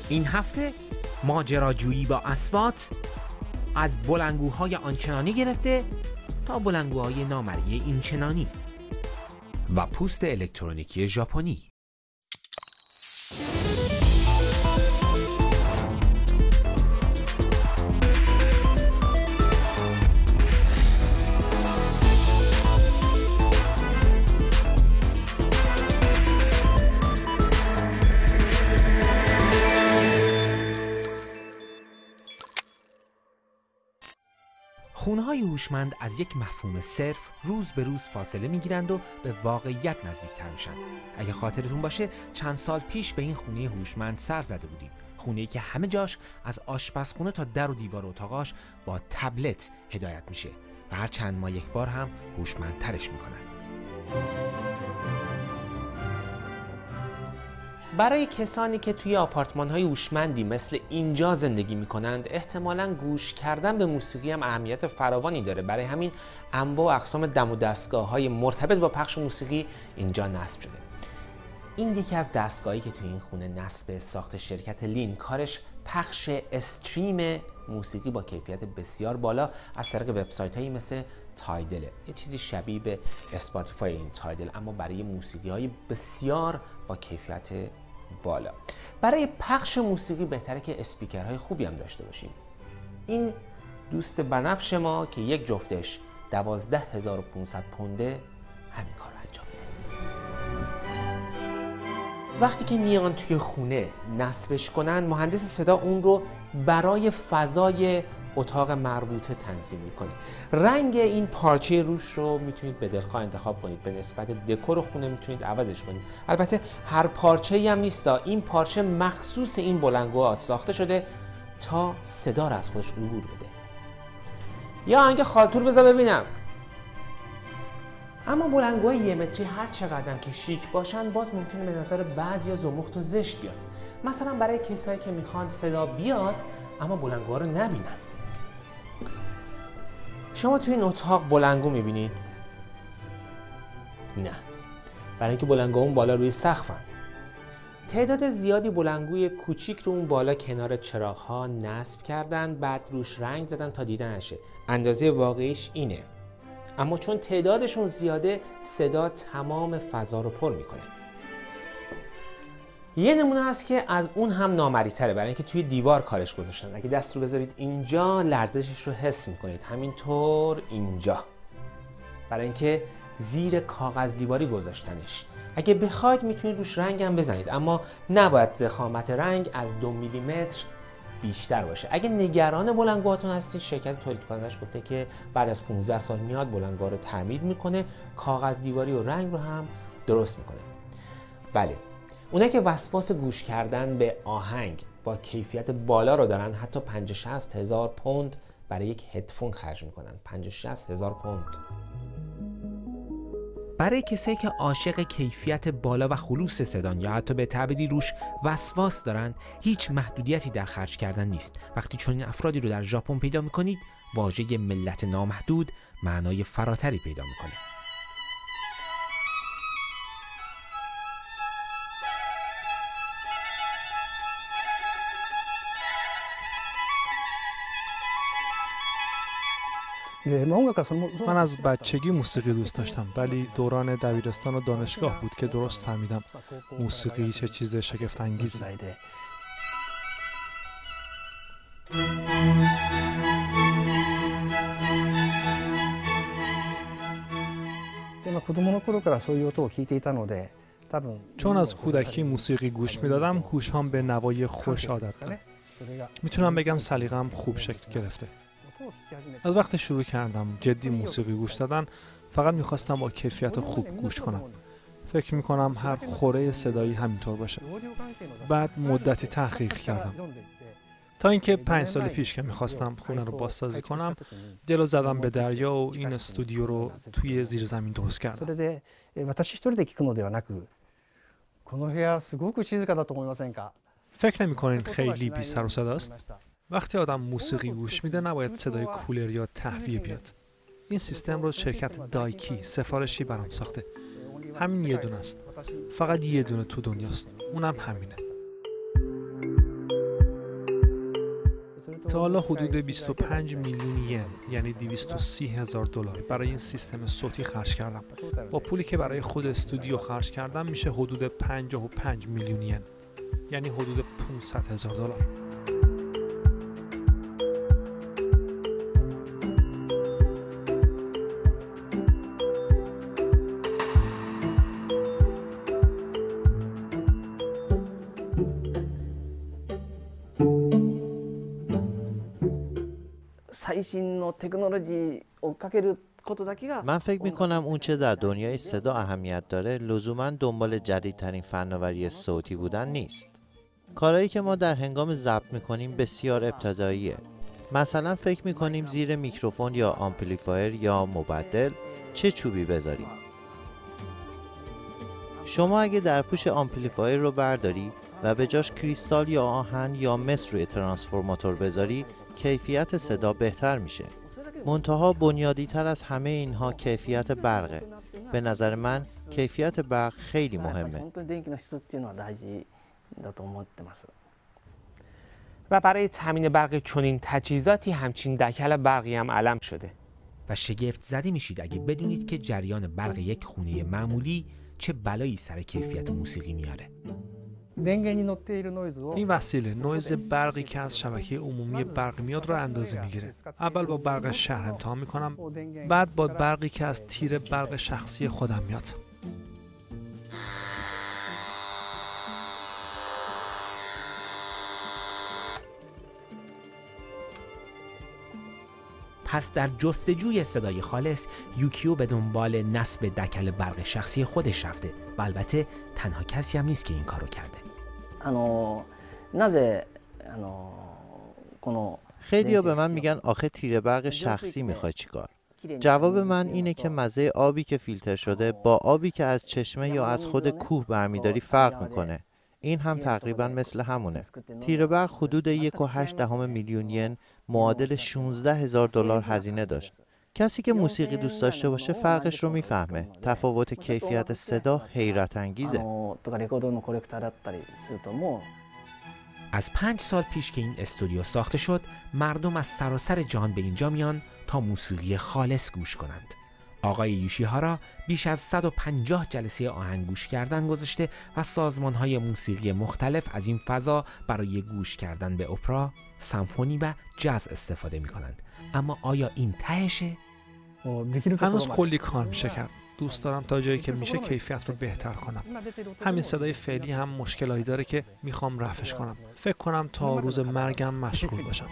این هفته ماجراجویی با اصوات، از بلندگوهای آنچنانی گرفته تا بلندگوهای نامرئی اینچنانی و پوست الکترونیکی ژاپنی. خونه‌های هوشمند از یک مفهوم صرف روز به روز فاصله می‌گیرند و به واقعیت نزدیک‌تر میشن. اگه خاطرتون باشه چند سال پیش به این خونه هوشمند سر زده بودیم. خونه‌ای که همه جاش از آشپزخونه تا در و دیوار اتاقاش با تبلت هدایت میشه و هر چند ماه یک بار هم هوشمندترش میکنن. برای کسانی که توی آپارتمان‌های هوشمندی مثل اینجا زندگی می‌کنند، احتمالاً گوش کردن به موسیقی هم اهمیت فراوانی داره. برای همین انواع و اقسام دم و دستگاه‌های مرتبط با پخش موسیقی اینجا نصب شده. این یکی از دستگاهایی که توی این خونه نصب ساخت شرکت لین، کارش پخش استریم موسیقی با کیفیت بسیار بالا از طریق وبسایت‌هایی مثل تایدل. یه چیزی شبیه به اسپاتیفای این تایدل، اما برای موسیقی‌های بسیار با کیفیت بالا. برای پخش موسیقی بهتره که اسپیکرهای خوبی هم داشته باشیم. این دوست بنفش ما که یک جفتش 12500 پونده همین کار رو انجام میده. وقتی که میان توی خونه نصبش کنن، مهندس صدا اون رو برای فضای اتاق مربوطه تنظیم میکنه. رنگ این پارچه روش رو میتونید به دلخواه انتخاب کنید، به نسبت دکور خونه میتونید عوضش کنید. البته هر پارچه‌ای هم نیستا، این پارچه مخصوص این بلندگوها ساخته شده تا صدا رو از خودش عبور بده. یا آهنگ خالتور بذار ببینم. اما بلندگوهای 1 متری هر چقدر که شیک باشن، باز ممکنه به نظر بعضیا زمخت و زشت بیاد. مثلا برای کسایی که میخوان صدا بیاد اما بلندگوها رو نبینن. شما توی این اتاق بلندگو میبینید؟ نه، برای اینکه بلندگوها اون بالا روی سقفن. تعداد زیادی بلندگوی کوچیک رو اون بالا کنار چراغ‌ها نصب کردن، بعد روش رنگ زدن تا دیده نشه. اندازه واقعیش اینه، اما چون تعدادشون زیاده صدا تمام فضا رو پر میکنه. یه نمونه هست که از اون هم نامری‌تره، برای اینکه توی دیوار کارش گذاشتن. اگه دست رو بذارید اینجا لرزشش رو حس میکنید، همینطور اینجا، برای اینکه زیر کاغذ دیواری گذاشتنش. اگه بخواید میتونید روش رنگ هم بزنید، اما نباید ضخامت رنگ از 2 میلیمتر بیشتر باشه. اگه نگران بلندگوهاتون هستید، شرکت تولید کنندش گفته که بعد از 15 سال میاد بلندگوها رو تعمیر میکنه، کاغذ دیواری و رنگ رو هم درست میکنه. بله، اونایی که وسواس گوش کردن به آهنگ با کیفیت بالا رو دارن، حتی 50-60 هزار پوند برای یک هدفون خرج میکنن. 50-60 هزار پوند. برای کسایی که عاشق کیفیت بالا و خلوص صدان یا حتی به تعبیری روش وسواس دارند، هیچ محدودیتی در خرج کردن نیست. وقتی چنین افرادی رو در ژاپن پیدا میکنید، واژه ملت نامحدود معنای فراتری پیدا میکنه. من از بچگی موسیقی دوست داشتم، ولی دوران دبیرستان و دانشگاه بود که درست فهمیدم موسیقی چه چیز شگفت انگیزی. 子供の頃からそういう音を聞いていたので چون از کودکی موسیقی گوش میدادم، گوشهام به نوای خوش عادت داره. میتونم بگم سلیقه‌ام خوب شکل گرفته. از وقتی شروع کردم جدی موسیقی گوش دادن، فقط میخواستم با کیفیت خوب گوش کنم. فکر میکنم هر خوره صدایی همینطور باشه. بعد مدتی تحقیق کردم تا اینکه 5 سال پیش که میخواستم خونه رو بازسازی کنم، دلو زدم به دریا و این استودیو رو توی زیر زمین درست کردم. فکر نمی‌کنین خیلی بی سر و صداست؟ وقتی آدم موسیقی گوش میده نباید صدای کولر یا تهویه بیاد. این سیستم رو شرکت دایکی سفارشی برام ساخته. همین یه دونه است. فقط یه دونه تو دنیاست. اونم همینه. تا حالا حدود 25 میلیون ین یعنی $230,000 برای این سیستم صوتی خرج کردم. با پولی که برای خود استودیو خرج کردم میشه حدود 55 میلیون ین یعنی حدود $500,000. من فکر میکنم اون چه در دنیای صدا اهمیت داره لزوما دنبال جدیدترین فناوری صوتی بودن نیست. کارهایی که ما در هنگام ضبط میکنیم بسیار ابتداییه. مثلا فکر میکنیم زیر میکروفون یا آمپلیفایر یا مبدل چه چوبی بذاریم. شما اگه در پوش آمپلیفایر رو برداری و به جاش کریستال یا آهن یا مس روی ترانسفورماتور بذاری کیفیت صدا بهتر میشه. منتها بنیادی تر از همه اینها کیفیت برقه. به نظر من کیفیت برق خیلی مهمه. و برای تامین برق چنین تجهیزاتی همچین دکل برقی هم علم شده. و شگفت زده میشید اگه بدونید که جریان برق یک خونه معمولی چه بلایی سر کیفیت موسیقی میاره. این وسیله نویز برقی که از شبکه عمومی برق میاد رو اندازه میگیره. اول با برق شهر امتحان میکنم، بعد با برقی که از تیر برق شخصی خودم میاد. پس در جستجوی صدای خالص یوکیو به دنبال نصب دکل برق شخصی خودش رفته و البته تنها کسی هم نیست که این کارو کرده. خیلی‌ها به من میگن آخه تیر برق شخصی میخوای چیکار؟ جواب من اینه که مزه آبی که فیلتر شده با آبی که از چشمه یا از خود کوه برمیداری فرق میکنه. این هم تقریبا مثل همونه. تیر برق حدود 1.8 میلیون ین معادل $16,000 هزینه داشت. کسی که موسیقی دوست داشته باشه فرقش رو میفهمه. تفاوت کیفیت صدا حیرت انگیزه. از 5 سال پیش که این استودیو ساخته شد، مردم از سراسر جهان به اینجا میان تا موسیقی خالص گوش کنند. آقای یوشیهارا بیش از 150 جلسه آهنگ گوش کردن گذاشته و سازمان‌های موسیقی مختلف از این فضا برای گوش کردن به اپرا، سمفونی و جاز استفاده می‌کنند. اما آیا این تهشه؟ هنوز کلی کار میشه کرد. دوست دارم تا جایی که میشه کیفیت رو بهتر کنم. همین صدای فعلی هم مشکلاتی داره که میخوام رفعش کنم. فکر کنم تا روز مرگم مشغول باشم.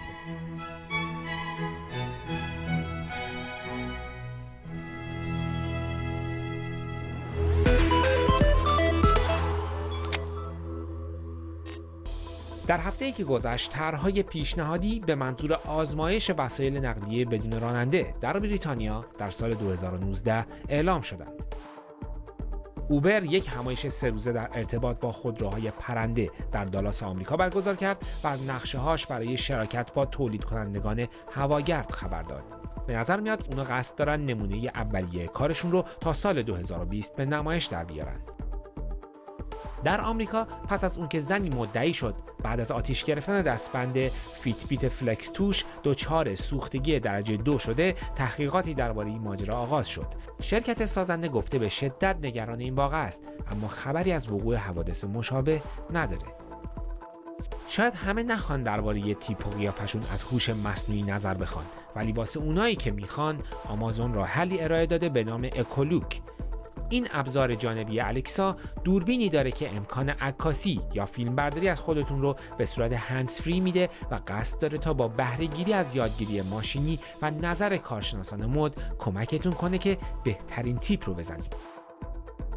در هفته‌ای که گذشت طرح‌های پیشنهادی به منظور آزمایش وسایل نقلیه بدون راننده در بریتانیا در سال 2019 اعلام شدند. اوبر یک همایش 3 روزه در ارتباط با خودروهای پرنده در دالاس آمریکا برگزار کرد و از نقشه‌هاش برای شراکت با تولید کنندگان هواگرد خبر داد. به نظر میاد اونا قصد دارن نمونه اولیه کارشون رو تا سال 2020 به نمایش در بیارن. در آمریکا پس از اون که زنی مدعی شد بعد از آتیش گرفتن دستبند فیتبیت فلکس توش دچار سوختگی درجه 2 شده، تحقیقاتی درباره این ماجرا آغاز شد. شرکت سازنده گفته به شدت نگران این واقعه است، اما خبری از وقوع حوادث مشابه نداره. شاید همه نخوان درباره تیپ و قیافشون از هوش مصنوعی نظر بخوان، ولی واسه اونایی که میخوان آمازون راه حلی ارائه داده به نام اکولوک. این ابزار جانبی الکسا دوربینی داره که امکان عکاسی یا فیلمبرداری از خودتون رو به صورت هندز فری میده و قصد داره تا با بهره گیری از یادگیری ماشینی و نظر کارشناسان مد کمکتون کنه که بهترین تیپ رو بزنید.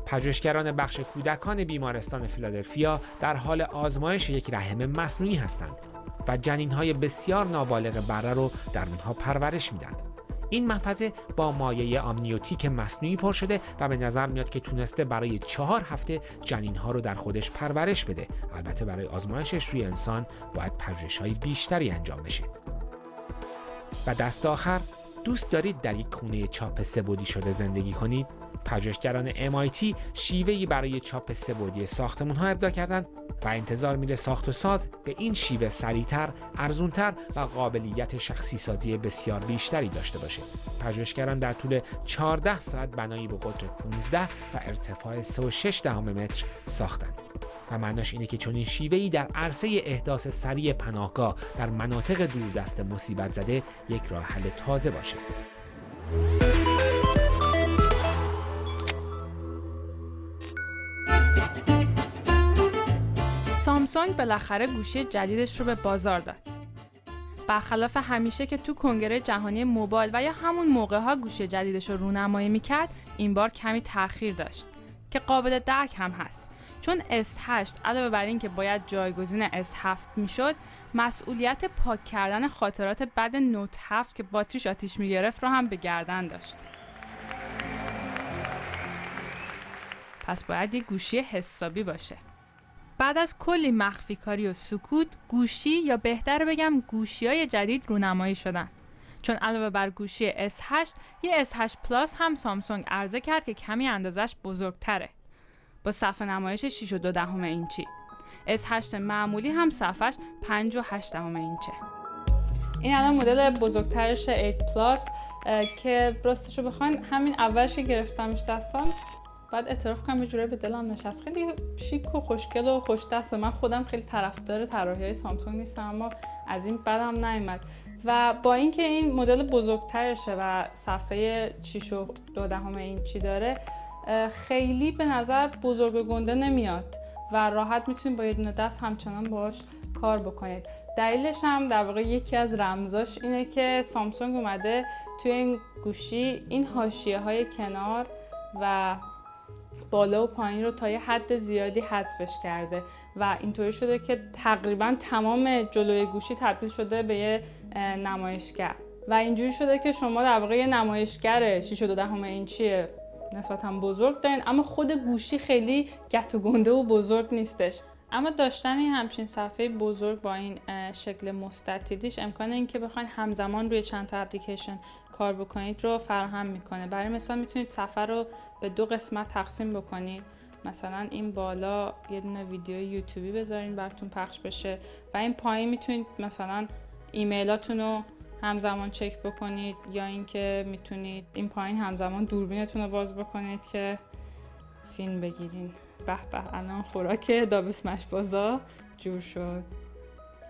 پژوهشگران بخش کودکان بیمارستان فیلادلفیا در حال آزمایش یک رحم مصنوعی هستند و جنین‌های بسیار نابالغ بره رو در اونها پرورش میدن. این محفظه با مایع آمنیوتیک مصنوعی پر شده و به نظر میاد که تونسته برای 4 هفته جنین‌ها رو در خودش پرورش بده. البته برای آزمایشش روی انسان باید پژوهش‌های بیشتری انجام بشه. و دست آخر، دوست دارید در یک خونه چاپ سه‌بعدی شده زندگی کنید؟ پژوهشگران MIT شیوه‌ای برای چاپ سه‌بعدی ساختمان‌ها ابداع کردند و انتظار میره ساخت و ساز به این شیوه سریعتر، ارزونتر و قابلیت شخصی سازی بسیار بیشتری داشته باشه. پژوهشگران در طول 14 ساعت بنایی به قطر 15 و ارتفاع 3.6 متر ساختند. و معناش اینه که چنین شیوه‌ای در عرصه احداث سریع پناهگاه در مناطق دوردست مصیبت زده یک راه حل تازه باشه. سامسونگ بالاخره گوشی جدیدش رو به بازار داد. برخلاف همیشه که تو کنگره جهانی موبایل و یا همون موقع‌ها گوشی جدیدش رو رونمایی می‌کرد، این بار کمی تأخیر داشت که قابل درک هم هست. چون S8 علاوه بر این که باید جایگزین S7 میشد، مسئولیت پاک کردن خاطرات بد نوت 7 که باتریش آتیش میگرفت رو هم به گردن داشت. پس باید یه گوشی حسابی باشه. بعد از کلی مخفی کاری و سکوت، گوشی یا بهتر بگم گوشی‌های جدید رونمایی شدن. چون علاوه بر گوشی S8 یه S8 پلاس هم سامسونگ عرضه کرد که کمی اندازش بزرگتره، با صفحه نمایش 6.2 اینچی. S8 معمولی هم صفحش 5.8 اینچه. این الان مدل بزرگترش 8 پلاس که راستشو بخواین همین اولش که گرفتمش دستم، بعد اعتراف کنم یه جوری به دلم نشست. خیلی شیک و خوشگل و خوش دسته. من خودم خیلی طرفدار طراحی‌های سامسونگ نیستم، اما از این بدم نیامد. و با اینکه این مدل بزرگترشه و صفحه 6.2 اینچی داره، خیلی به نظر بزرگ و گنده نمیاد و راحت میتونید با یه دونه دست همچنان باهاش کار بکنید. دلیلش هم در واقع یکی از رمزاش اینه که سامسونگ اومده توی این گوشی این حاشیه‌های کنار و بالا و پایین رو تا یه حد زیادی حذفش کرده و اینطوری شده که تقریبا تمام جلوی گوشی تبدیل شده به یه نمایشگر و اینجوری شده که شما در واقع یه نمایشگر 6.2 اینچی نسبتاً بزرگ دارین، اما خود گوشی خیلی گت و گنده و بزرگ نیستش. اما داشتن این همچین صفحه بزرگ با این شکل مستطیلیش امکان این که بخواید همزمان روی چند تا اپلیکیشن کار بکنید رو فراهم میکنه. برای مثال میتونید صفحه رو به 2 قسمت تقسیم بکنید. مثلا این بالا یه دونه ویدیو یوتیوبی بذارین براتون پخش بشه و این پایین میتونید مثلا ایمیلاتون رو همزمان چک بکنید، یا اینکه میتونید این پایین همزمان دوربینتون رو باز بکنید که فیلم بگیرین. به به، الان خوراک دابسمش بازا جور شد.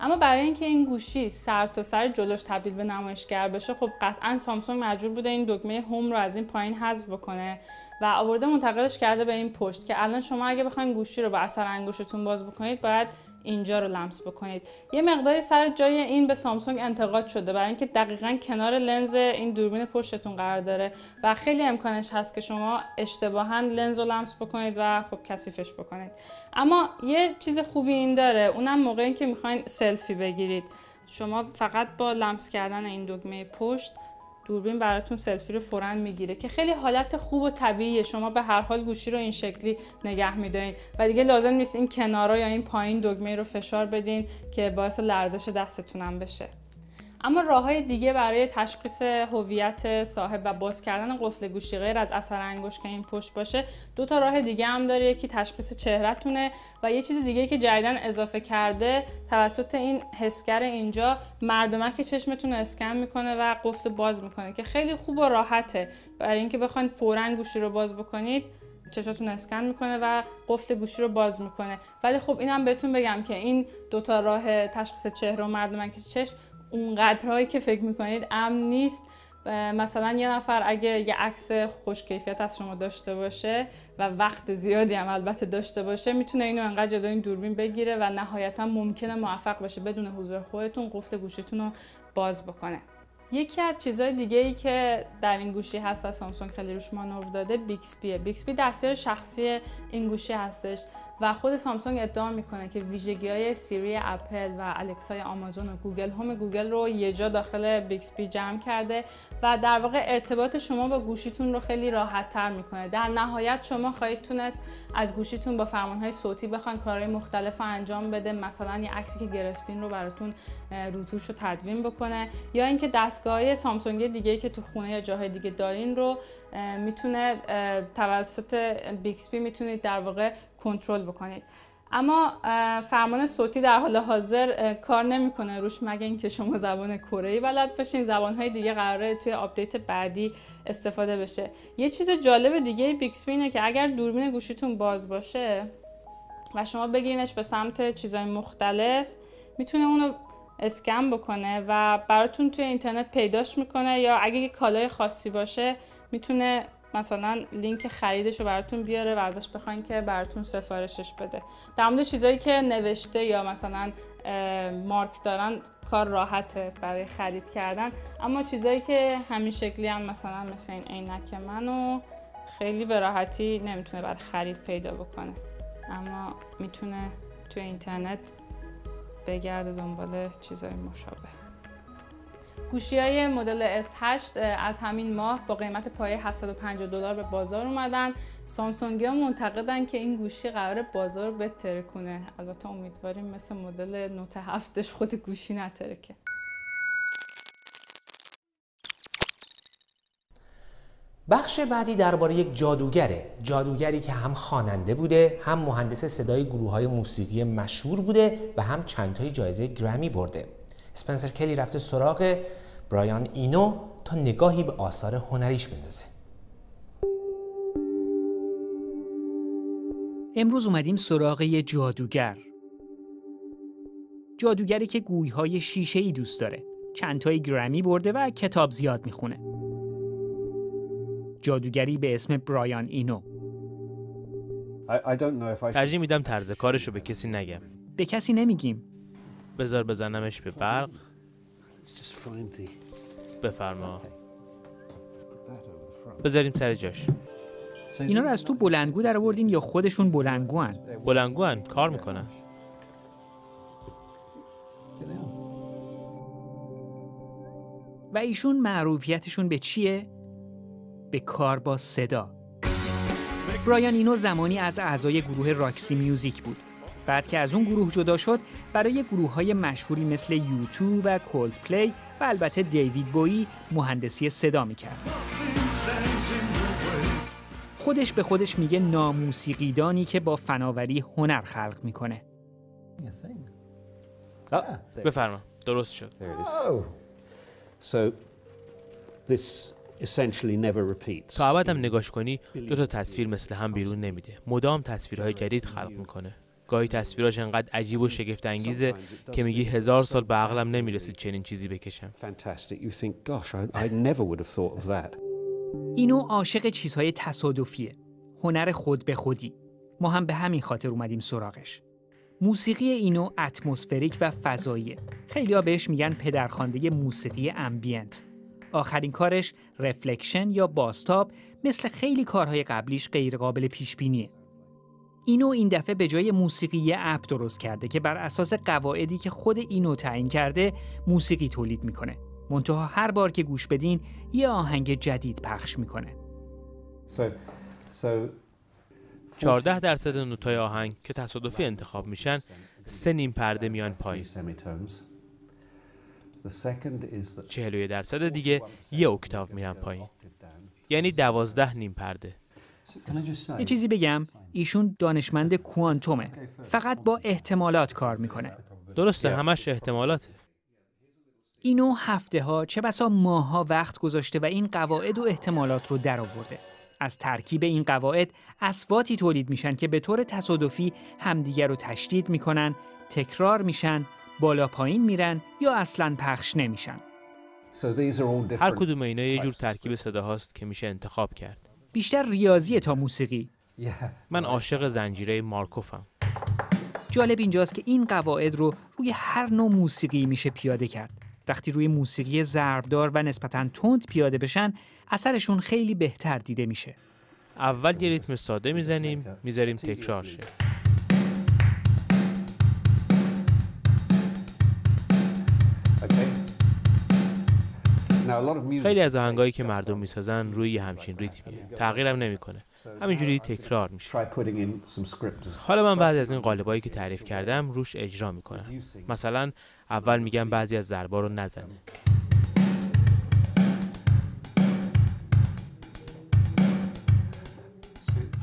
اما برای اینکه این گوشی سر تا سر جلوش تبدیل به نمایشگر بشه، خب قطعا سامسونگ مجبور بوده این دکمه هوم رو از این پایین حذف بکنه و آورده منتقلش کرده به این پشت که الان شما اگه بخواید گوشی رو با اثر انگشتتون باز بکنید باید اینجا رو لمس بکنید. یه مقداری سر جای این به سامسونگ انتقاد شده برای اینکه دقیقاً کنار لنز این دوربین پشتتون قرار داره و خیلی امکانش هست که شما اشتباهاً لنز رو لمس بکنید و خب کثیفش بکنید. اما یه چیز خوبی این داره، اونم موقعی که میخواین سلفی بگیرید، شما فقط با لمس کردن این دکمه پشت دوربین براتون سلفی رو فوراً میگیره که خیلی حالت خوب و طبیعیه. شما به هر حال گوشی رو این شکلی نگه میدارین و دیگه لازم نیست این کنارا یا این پایین دکمه رو فشار بدین که باعث لرزش دستتون هم بشه. اما راه‌های دیگه برای تشخیص هویت صاحب و باز کردن قفل گوشی غیر از اثر انگشت که این پشت باشه، 2 تا راه دیگه هم داره. یکی تشخیص چهره‌تونه و یه چیز دیگه که جدیداً اضافه کرده توسط این حسگر اینجا مردمک چشمتون رو اسکن میکنه و قفل باز میکنه که خیلی خوب و راحته. برای اینکه بخواید فوراً گوشی رو باز بکنید، چشاتون اسکن میکنه و قفل گوشی رو باز میکنه. ولی خب اینم بهتون بگم که این 2 تا راه تشخیص چهره و مردمک چشم اونقدرهایی که فکر میکنید امن نیست. مثلا یه نفر اگه یه عکس خوش کیفیت از شما داشته باشه و وقت زیادی هم البته داشته باشه، میتونه اینو انقدر جلوی این دوربین بگیره و نهایتا ممکنه موفق بشه بدون حضور خودتون قفل گوشیتون رو باز بکنه. یکی از چیزهای دیگه ای که در این گوشی هست و سامسونگ خیلی روش مانور داده بیکسپیه. بیکسپی دستیار شخصی این گوشی هستش و خود سامسونگ ادعا میکنه که ویژگی‌های سیری اپل و الکسای آمازون و گوگل هوم گوگل رو یه جا داخل بیکسپی جمع کرده و در واقع ارتباط شما با گوشیتون رو خیلی راحت‌تر میکنه. در نهایت شما خواهید تونست از گوشیتون با فرمان‌های صوتی بخواید کارهای مختلف انجام بده، مثلا یه عکسی که گرفتین رو براتون روتوش رو تدوین بکنه، یا اینکه دستگاه‌های سامسونگ دیگه‌ای که تو خونه یا جاهای دیگه دارین رو میتونه توسط بیکسپی میتونید در واقع کنترل بکنید. اما فرمان صوتی در حال حاضر کار نمیکنه روش، مگه اینکه شما زبان کره‌ای بلد باشین. زبان‌های دیگه قراره توی آپدیت بعدی استفاده بشه. یه چیز جالب دیگه بیکسبی اینه که اگر دوربین گوشیتون باز باشه و شما بگیرینش به سمت چیزهای مختلف، میتونه اونو اسکن بکنه و براتون توی اینترنت پیداش میکنه، یا اگه کالای خاصی باشه میتونه مثلا لینک خریدش رو براتون بیاره و ازش بخواین که براتون سفارشش بده. در مورد چیزایی که نوشته یا مثلا مارک دارن کار راحته برای خرید کردن، اما چیزایی که همین شکلی هم مثلا مثل این عینک منو خیلی به راحتی نمیتونه برای خرید پیدا بکنه، اما میتونه توی اینترنت بگرده دنبال چیزای مشابه. گوشی‌های مدل S8 از همین ماه با قیمت پایه $750 به بازار اومدن. سامسونگی‌ها معتقدن که این گوشی قراره بازار رو بتره کنه. البته امیدواریم مثل مدل نوت 7ش خود گوشی نترکه. بخش بعدی درباره یک جادوگری که هم خواننده بوده، هم مهندس صدای گروه‌های موسیقی مشهور بوده و هم چند تای جایزه گرمی برده. اسپنسر کلی رفته سراغ برایان اینو تا نگاهی به آثار هنریش بندازه. امروز اومدیم سراغ یه جادوگری که گوی‌های شیشه‌ای دوست داره، چند تای گرمی برده و کتاب زیاد میخونه. جادوگری به اسم برایان اینو. ترجیح میدم طرز کارشو به کسی نگم. به کسی نمیگیم. بذار بزنمش به برق. بفرما. بذاریم سر جاش. اینا رو از تو بلندگو در آوردین یا خودشون بلندگوان؟ بلندگوان، کار میکنن. و ایشون معروفیتشون به چیه؟ به کار با صدا. برایان اینو زمانی از اعضای گروه راکسی میوزیک بود. بعد که از اون گروه جدا شد، برای گروه‌های مشهوری مثل یوتیوب و کولدپلی و البته دیوید بویی مهندسی صدا می‌کرد. خودش به خودش میگه ناموسیقیدانی که با فناوری هنر خلق میکنه. بفرما، درست شد. تا ابد هم نگاش کنی 2 تصویر مثل هم بیرون نمیده. مدام تصویرهای جدید خلق میکنه. گاهی تصویراش انقدر عجیب و شگفت انگیزه که میگی 1000 سال به عقلم نمیرسید چنین چیزی بکشم. اینو عاشق چیزهای تصادفیه، هنر خود به خودی. ما هم به همین خاطر اومدیم سراغش. موسیقی اینو اتمسفریک و فضاییه. خیلی‌ها بهش میگن پدرخوانده موسیقی امبینت. آخرین کارش رفلکشن یا بازتاب مثل خیلی کارهای قبلیش غیر قابل پیش بینیه. اینو این دفعه به جای موسیقی یه اپ درست کرده که بر اساس قواعدی که خود اینو تعیین کرده موسیقی تولید میکنه. منتها هر بار که گوش بدین یه آهنگ جدید پخش میکنه. 14% نوتای آهنگ که تصادفی انتخاب میشن 3 نیم پرده میان پایین. 41% دیگه 1 اکتاو میرن پایین. یعنی 12 نیم پرده. یه چیزی بگم، ایشون دانشمند کوانتومه. فقط با احتمالات کار میکنه. درسته، همش احتمالاته. اینو هفته‌ها چه بسا ماه‌ها وقت گذاشته و این قواعد و احتمالات رو درآورده. از ترکیب این قواعد اصواتی تولید میشن که به طور تصادفی همدیگر رو تشدید میکنن، تکرار میشن، بالا پایین میرن یا اصلاً پخش نمیشن. هر کدوم اینا یه جور ترکیب صداهاست که میشه انتخاب کرد. بیشتر ریاضی تا موسیقی. من عاشق زنجیره مارکوفم. جالب اینجاست که این قواعد رو روی هر نوع موسیقی میشه پیاده کرد. وقتی روی موسیقی ضربدار و نسبتاً تند پیاده بشن، اثرشون خیلی بهتر دیده میشه. اول یه ریتم ساده میذاریم تکرار شه. خیلی از آهنگایی که مردم میسازن روی همچین ریتمیه. تغییرم نمیکنه. همینجوری تکرار میشه. حالا من بعضی از این قالبایی که تعریف کردم روش اجرا میکنم. مثلا اول میگم بعضی از ضربا رو نزنه.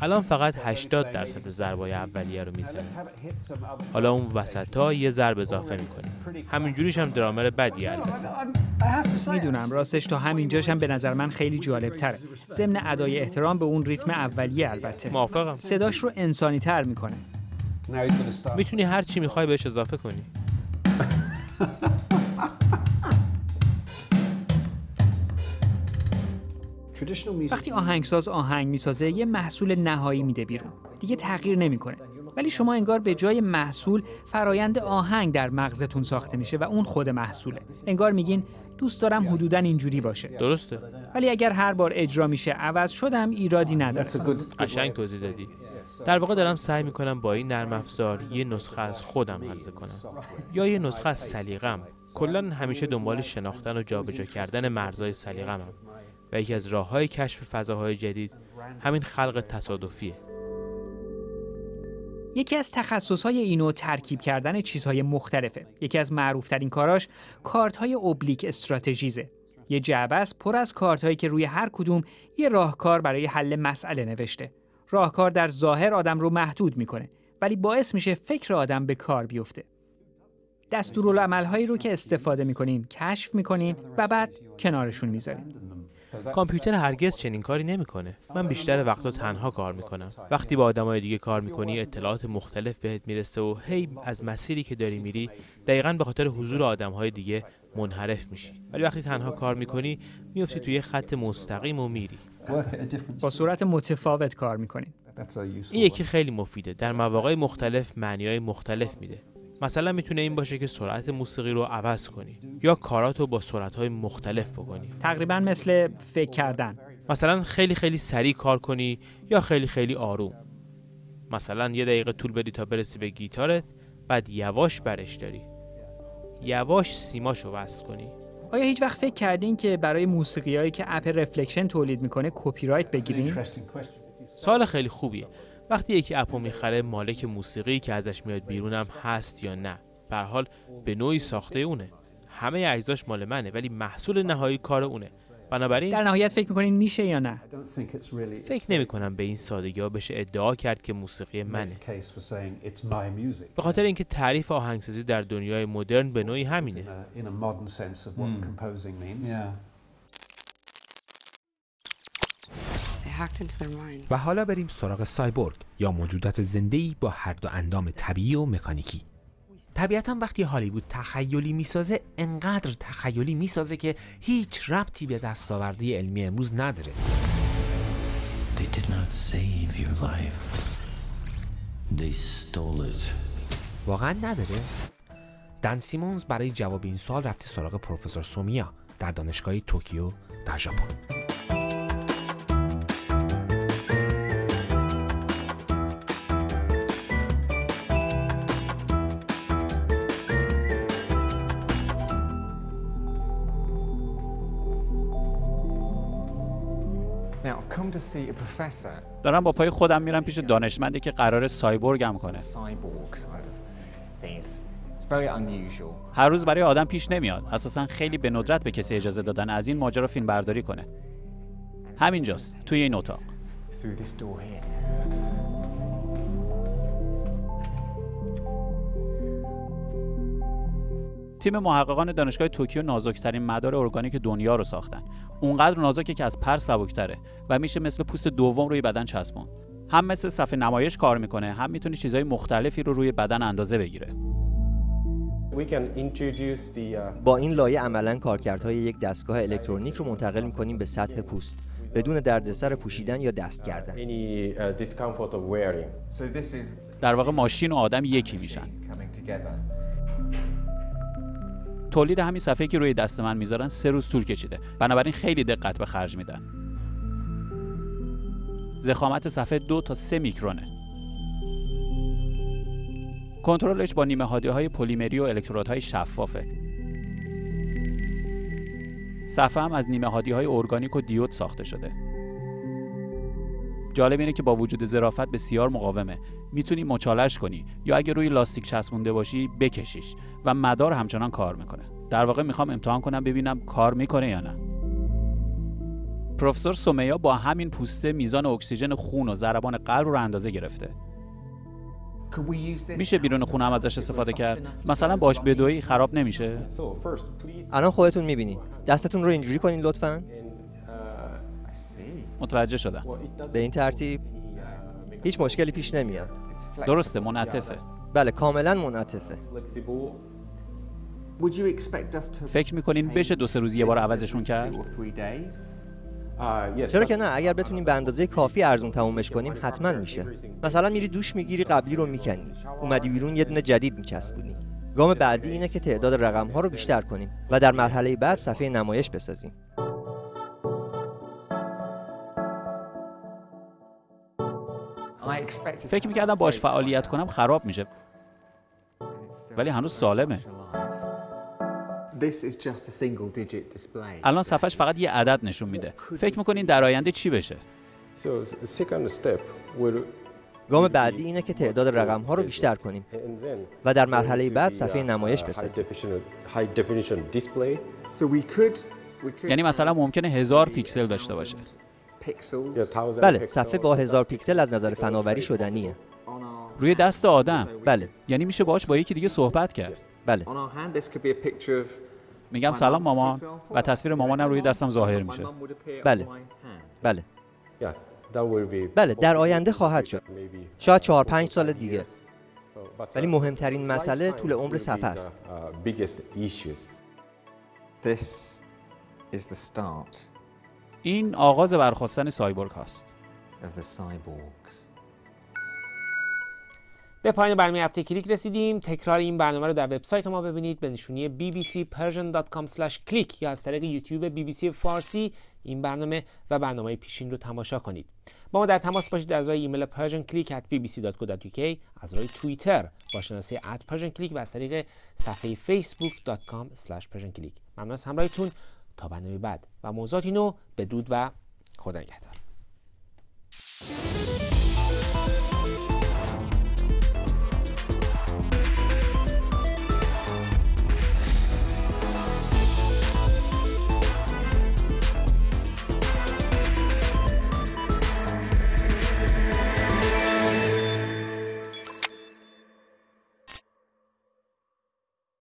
الان فقط 80% ضربای اولیه رو میزنیم. حالا اون وسطا یه ضرب اضافه میکنیم. همینجوریش هم درامر بدیه. میدونم راستش تا همینجاش هم به نظر من خیلی جالب تره. ضمن ادای احترام به اون ریتم اولیه البته. موافقم. صداش رو انسانی تر میکنه. میتونی هر چی میخوای بهش اضافه کنی. وقتی آهنگساز آهنگ میسازه یه محصول نهایی میده بیرون. دیگه تغییر نمیکنه. ولی شما انگار به جای محصول فرایند آهنگ در مغزتون ساخته میشه و اون خود محصوله. انگار میگین دوست دارم حدوداً اینجوری باشه. درسته. ولی اگر هر بار اجرا میشه عوض شدم ایرادی نداره. قشنگ توضیح دادی. در واقع دارم سعی میکنم با این نرم افزار یه نسخه از خودم عرضه کنم یا یه نسخه از سلیقه‌ام. کلاً همیشه دنبال شناختن و جابجا کردن مرزهای سلیقه‌ام و یکی از راه‌های کشف فضاهای جدید همین خلق تصادفیه. یکی از تخصص‌های اینو ترکیب کردن چیزهای مختلفه. یکی از معروف‌ترین کاراش کارت‌های اوبلیک استراتژیزه. یه جعبه است پر از کارت‌هایی که روی هر کدوم یه راهکار برای حل مسئله نوشته. راهکار در ظاهر آدم رو محدود میکنه ولی باعث میشه فکر آدم به کار بیفته. دستورالعمل‌هایی رو که استفاده میکنین کشف میکنین و بعد کنارشون میذارین. کامپیوتر هرگز چنین کاری نمیکنه. من بیشتر وقتا تنها کار میکنم. وقتی با آدمای دیگه کار میکنی اطلاعات مختلف بهت میرسه و هی از مسیری که داری میری دقیقاً به خاطر حضور آدمهای دیگه منحرف میشی. ولی وقتی تنها کار میکنی میافتی توی خط مستقیم و میری. با صورت متفاوت کار میکنین. این یکی خیلی مفیده. در مواقع مختلف معنی‌های مختلف میده. مثلا میتونه این باشه که سرعت موسیقی رو عوض کنی یا کاراتو با سرعت‌های مختلف بکنی. تقریبا مثل فکر کردن. مثلا خیلی خیلی سریع کار کنی یا خیلی خیلی آروم. مثلا 1 دقیقه طول بدی تا برسی به گیتارت، بعد یواش برش داری. یواش سیماشو وصل کنی. آیا هیچ وقت فکر کردین که برای موسیقیایی که اپ رفلکشن تولید میکنه کپی رایت بگیرین؟ سوال خیلی خوبیه. وقتی یکی اپو میخره مالک موسیقی که ازش میاد بیرونم هست یا نه؟ به هر حال به نوعی ساخته اونه. همه اجزاش مال منه ولی محصول نهایی کار اونه. بنابراین در نهایت فکر میکنین میشه یا نه؟ فکر نمیکنم به این سادگی‌ها بشه ادعا کرد که موسیقی منه. به خاطر اینکه تعریف آهنگسازی در دنیای مدرن به نوعی همینه. و حالا بریم سراغ سایبورگ یا موجودات زنده‌ای با هر دو اندام طبیعی و مکانیکی. طبیعتاً وقتی هالیوود تخیلی میسازه انقدر تخیلی میسازه که هیچ ربطی به دستاوردی علمی امروز نداره. They did not save your life. They stole it. واقعاً نداره؟ دن سیمونز برای جواب این سوال رفته سراغ پروفسور سومیا در دانشگاه توکیو در ژاپن. دارم با پای خودم میرم پیش دانشمندی که قرار سایبورگم کنه. هر روز برای آدم پیش نمیاد. اساساً خیلی به ندرت به کسی اجازه دادن از این ماجرا فیلم برداری کنه. همینجاست توی این اتاق. تیم محققان دانشگاه توکیو نازکترین مدار ارگانیک دنیا رو ساختن. اونقدر نازکه که از پر سبک‌تره و میشه مثل پوست دوم روی بدن چسبوند. هم مثل صفحه نمایش کار میکنه، هم میتونه چیزهای مختلفی رو روی بدن اندازه بگیره. با این لایه عملاً کارکردهای یک دستگاه الکترونیک رو منتقل میکنیم به سطح پوست بدون دردسر پوشیدن یا دست کردن. در واقع ماشین و آدم یکی میشن. تولید همین صفحه‌ای که روی دست من میذارن 3 روز طول کشیده. بنابراین خیلی دقت به خرج میدن. ضخامت صفحه 2 تا 3 میکرونه. کنترلش با نیمه‌هادی‌های پلیمری و الکترودهای شفافه. صفحه هم از نیمه‌هادی‌های ارگانیک و دیود ساخته شده. جالب اینه که با وجود ظرافت بسیار مقاومه. میتونی مچالش کنی یا اگه روی لاستیک چسبونده باشی بکشیش و مدار همچنان کار میکنه. در واقع میخوام امتحان کنم ببینم کار میکنه یا نه. پروفسور سومیا با همین پوسته میزان اکسیژن خون و ضربان قلب رو اندازه گرفته. میشه بیرون خونه هم ازش استفاده کرد؟ مثلا باش بدوی خراب نمیشه؟ الان خودتون میبینید. دستتون رو اینجوری کنین لطفاً. متوجه شدم. به این ترتیب هیچ مشکلی پیش نمیاد. درسته، منعطفه. بله، کاملا منعطفه. فکر میکنین بشه 2-3 روز یه بار عوضشون کرد؟ چرا که نه، اگر بتونیم به اندازه کافی ارزون تمومش کنیم حتما میشه. مثلا میری دوش میگیری، قبلی رو میکنی، اومدی بیرون یه دونه جدید میچسبونی. گام بعدی اینه که تعداد رقم ها رو بیشتر کنیم و در مرحله بعد صفحه نمایش بسازیم. فکر میکردم باش فعالیت کنم خراب میشه، ولی هنوز سالمه. الان صفحش فقط یه عدد نشون میده. فکر میکنین در آینده چی بشه؟ گام بعدی اینه که تعداد رقم ها رو بیشتر کنیم و در مرحله بعد صفحه نمایش بسازیم. یعنی مثلا ممکنه 1000 پیکسل داشته باشه. بله، صفحه با 1000 پیکسل از نظر فناوری شدنیه. روی دست آدم؟ بله. یعنی میشه باهاش با یکی دیگه صحبت کرد؟ بله. میگم سلام مامان و تصویر مامانم روی دستم ظاهر میشه. بله. بله. بله، در آینده خواهد شد. شاید 4-5 سال دیگه. ولی مهمترین مسئله طول عمر صفحه است. این آغاز برخاستن سایبورگ هاست. به پایان برنامه هفته کلیک رسیدیم. تکرار این برنامه رو در وبسایت ما ببینید به نشونی bbcpersian.com/click یا از طریق یوتیوب BBC فارسی این برنامه و برنامه پیشین رو تماشا کنید. با ما در تماس باشید از راه ایمیل persianclick@bbc.co.uk، از راه توییتر با شناسه @persianclick و از طریق صفحه facebook.com/persianclick. ممنون از همراهیتون. تا برنامه بعد و موضوعاتی نو، بدرود و خدا نگهدار.